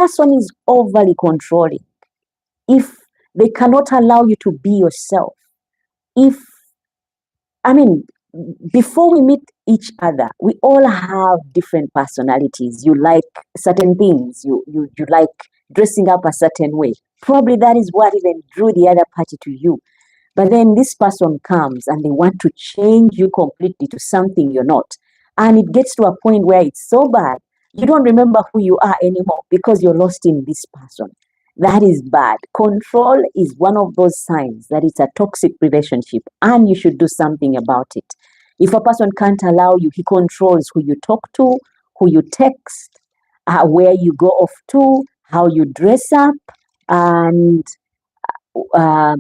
person is overly controlling, if they cannot allow you to be yourself, if, I mean, before we meet each other, we all have different personalities. You like certain things, you like dressing up a certain way. Probably that is what even drew the other party to you. But then this person comes and they want to change you completely to something you're not. And it gets to a point where it's so bad, you don't remember who you are anymore because you're lost in this person. That is bad. Control is one of those signs that it's a toxic relationship and you should do something about it. If a person can't allow you, he controls who you talk to, who you text, where you go off to, how you dress up, and uh,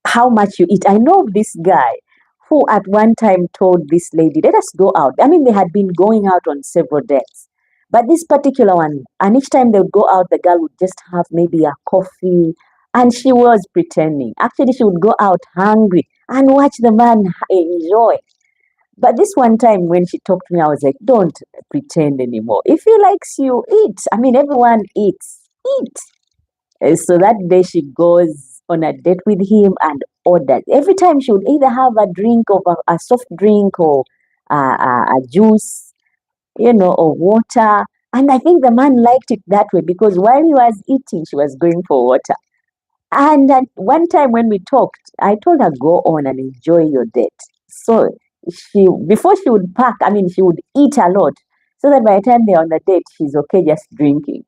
how much you eat. I know this guy who at one time told this lady, let us go out. I mean, they had been going out on several dates. But this particular one, and each time they would go out, the girl would just have maybe a coffee, and she was pretending. Actually, she would go out hungry and watch the man enjoy. But this one time when she talked to me, I was like, don't pretend anymore. If he likes you, eat. I mean, everyone eats. Eat. So that day she goes on a date with him and orders. Every time she would either have a drink of a soft drink or a juice, or water. And I think the man liked it that way because while he was eating, she was going for water. And at one time when we talked, I told her, go on and enjoy your date. So before she would pack, I mean, she would eat a lot so that by the time they're on the date, she's okay just drinking.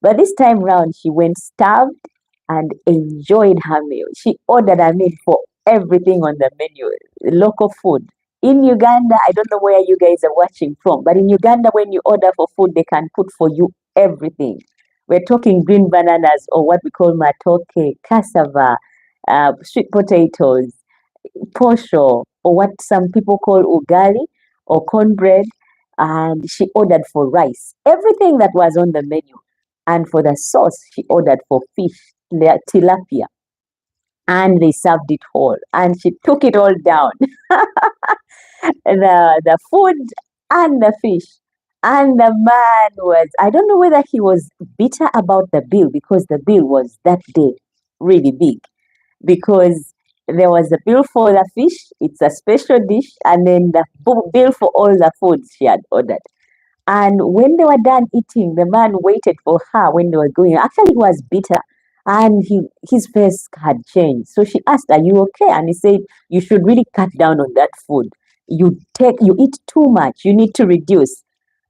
But this time round, she went starved and enjoyed her meal. She ordered a meal for everything on the menu, local food. In Uganda, I don't know where you guys are watching from, but in Uganda, when you order for food, they can put for you everything. We're talking green bananas or what we call matoke, cassava, sweet potatoes, posho, or what some people call ugali or cornbread. And she ordered for rice, everything that was on the menu. And for the sauce, she ordered for fish, tilapia. And they served it whole. And she took it all down. The food and the fish. And the man was, I don't know whether he was bitter about the bill because the bill was that day really big. Because there was a bill for the fish, it's a special dish, and then the bill for all the foods she had ordered. And when they were done eating, the man waited for her when they were going. Actually, he was bitter and his face had changed. So she asked, are you okay? And he said, you should really cut down on that food. You eat too much. You need to reduce.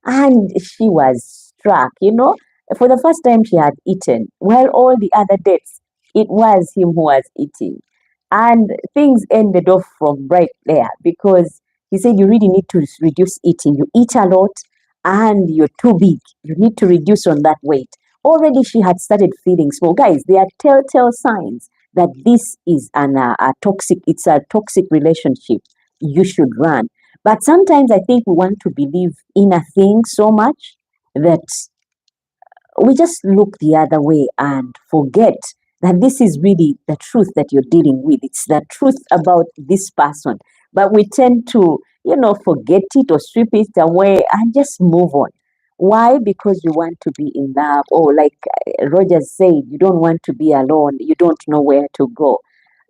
And she was struck. For the first time she had eaten, while all the other dates, it was him who was eating. And things ended off from right there because he said, you really need to reduce eating. You eat a lot and you're too big. You need to reduce on that weight. Already she had started feeling small. Guys, they are telltale signs that this is it's a toxic relationship. You should run. But sometimes I think we want to believe in a thing so much that we just look the other way and forget that this is really the truth that you're dealing with. It's the truth about this person. But we tend to, forget it or strip it away and just move on. Why? Because you want to be in love, or like Roger said, you don't want to be alone. You don't know where to go.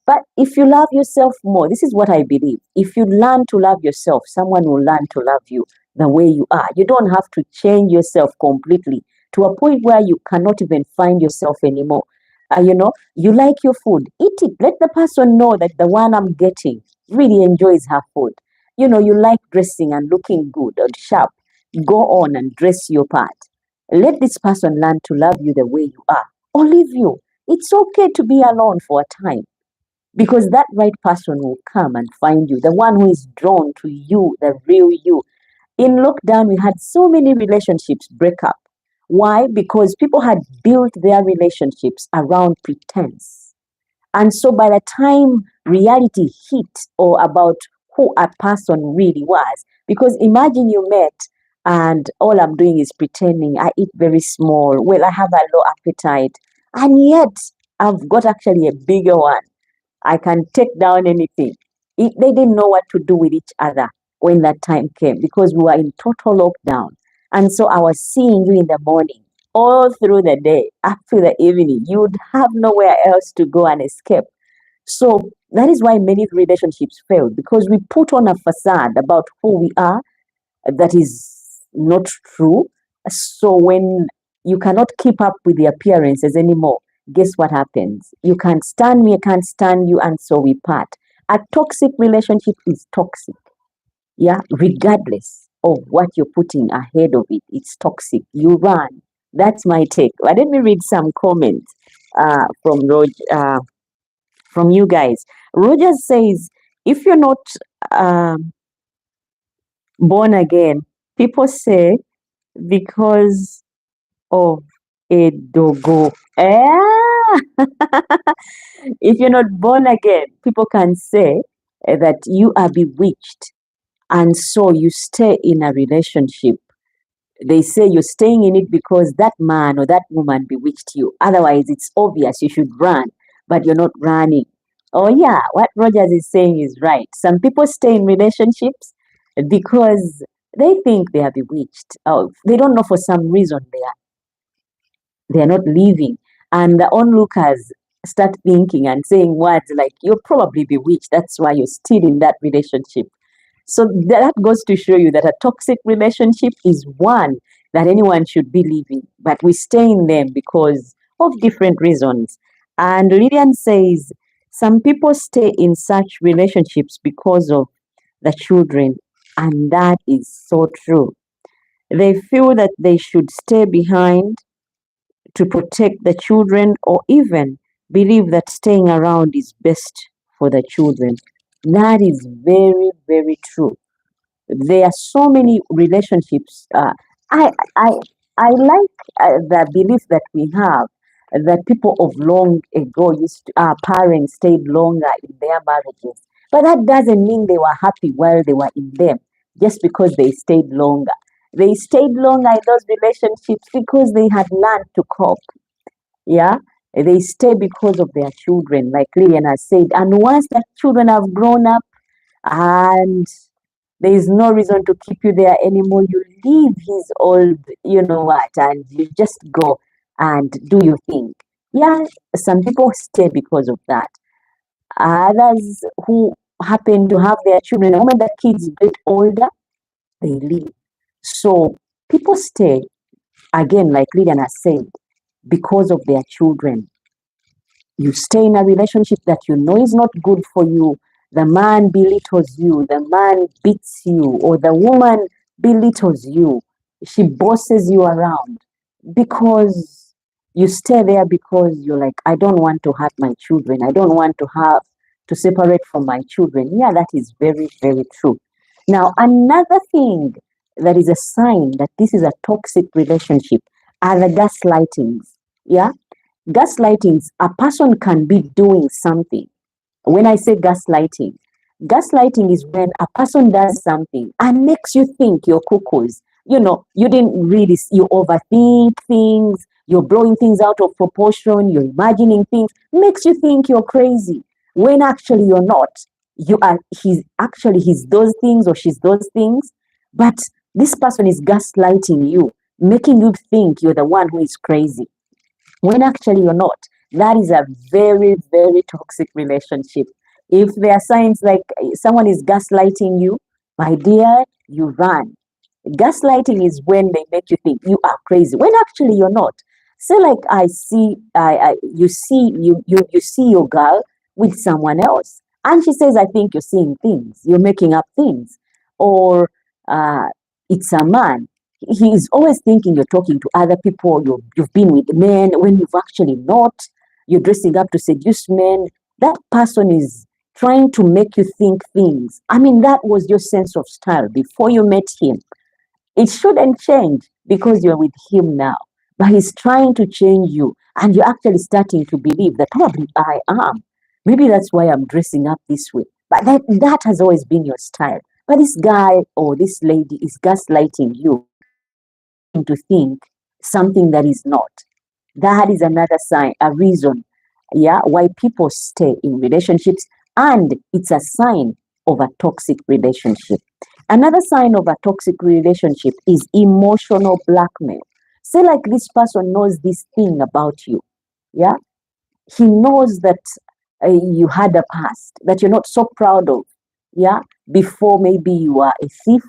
But if you love yourself more, this is what I believe. If you learn to love yourself, someone will learn to love you the way you are. You don't have to change yourself completely to a point where you cannot even find yourself anymore. You like your food, eat it. Let the person know that the one I'm getting really enjoys her food. You like dressing and looking good and sharp. Go on and dress your part. Let this person learn to love you the way you are or leave you. It's okay to be alone for a time because that right person will come and find you, the one who is drawn to you, the real you. In lockdown, we had so many relationships break up. Why? Because people had built their relationships around pretense. And so by the time reality hit or about who a person really was, because imagine you met and all I'm doing is pretending. I eat very small. Well, I have a low appetite. And yet I've got actually a bigger one. I can take down anything. They didn't know what to do with each other when that time came because we were in total lockdown. And so I was seeing you in the morning all through the day, up to the evening. You would have nowhere else to go and escape. So that is why many relationships fail, because we put on a facade about who we are that is not true. So when you cannot keep up with the appearances anymore, guess what happens? You can't stand me, I can't stand you, and so we part. A toxic relationship is toxic, yeah, regardless of what you're putting ahead of it, it's toxic. You run. That's my take. But let me read some comments from you guys. Roger says, if you're not um born again, people say because of a dogo. Ah! If you're not born again, people can say that you are bewitched, and so you stay in a relationship. They say you're staying in it because that man or that woman bewitched you. Otherwise, it's obvious you should run, but you're not running. Oh, yeah, what Rogers is saying is right. Some people stay in relationships because they think they are bewitched. Oh, they don't know for some reason they are not leaving. And the onlookers start thinking and saying words like, you're probably bewitched. That's why you're still in that relationship. So that goes to show you that a toxic relationship is one that anyone should be leaving, but we stay in them because of different reasons. And Lillian says some people stay in such relationships because of the children, and that is so true. They feel that they should stay behind to protect the children, or even believe that staying around is best for the children. That is very, very true. There are so many relationships. I I I like the belief that we have that people of long ago our parents stayed longer in their marriages, but that doesn't mean they were happy while they were in them. Just because they stayed longer, they stayed longer in those relationships because they had learned to cope. Yeah, they stay because of their children, like Lillian has said. And once the children have grown up and there is no reason to keep you there anymore. You leave his old, you know what, and you just go and do your thing. Yeah, some people stay because of that. Others who happen to have their children, the moment the kids get older, they leave. So people stay, again, like Lillian has said, because of their children. You stay in a relationship that you know is not good for you. The man belittles you, the man beats you, or the woman belittles you. She bosses you around because you stay there because you're like, I don't want to hurt my children. I don't want to have to separate from my children. Yeah, that is very, very true. Now, another thing that is a sign that this is a toxic relationship are the gaslightings. Yeah, gaslighting, a person can be doing something. When I say gaslighting is when a person does something and makes you think you're cuckoos. You know, you didn't really, you overthink things, you're blowing things out of proportion, you're imagining things, makes you think you're crazy when actually you're not. You are, he's those things or she's those things, but this person is gaslighting you, making you think you're the one who is crazy when actually you're not. That is a very, very toxic relationship. If there are signs like someone is gaslighting you, my dear, you run. Gaslighting is when they make you think you are crazy when actually you're not. Say like you see your girl with someone else, and she says, "I think you're seeing things. You're making up things," or uh, it's a man. He is always thinking you're talking to other people. You've been with men when you've actually not. You're dressing up to seduce men. That person is trying to make you think things. I mean, that was your sense of style before you met him. It shouldn't change because you're with him now. But he's trying to change you. And you're actually starting to believe that probably I am. Maybe that's why I'm dressing up this way. But that has always been your style. But this guy or this lady is gaslighting you to think something that is not. That is another sign, a reason, yeah, why people stay in relationships, and it's a sign of a toxic relationship. Another sign of a toxic relationship is emotional blackmail. Say like this person knows this thing about you. Yeah. He knows that you had a past that you're not so proud of. Yeah. Before maybe you were a thief,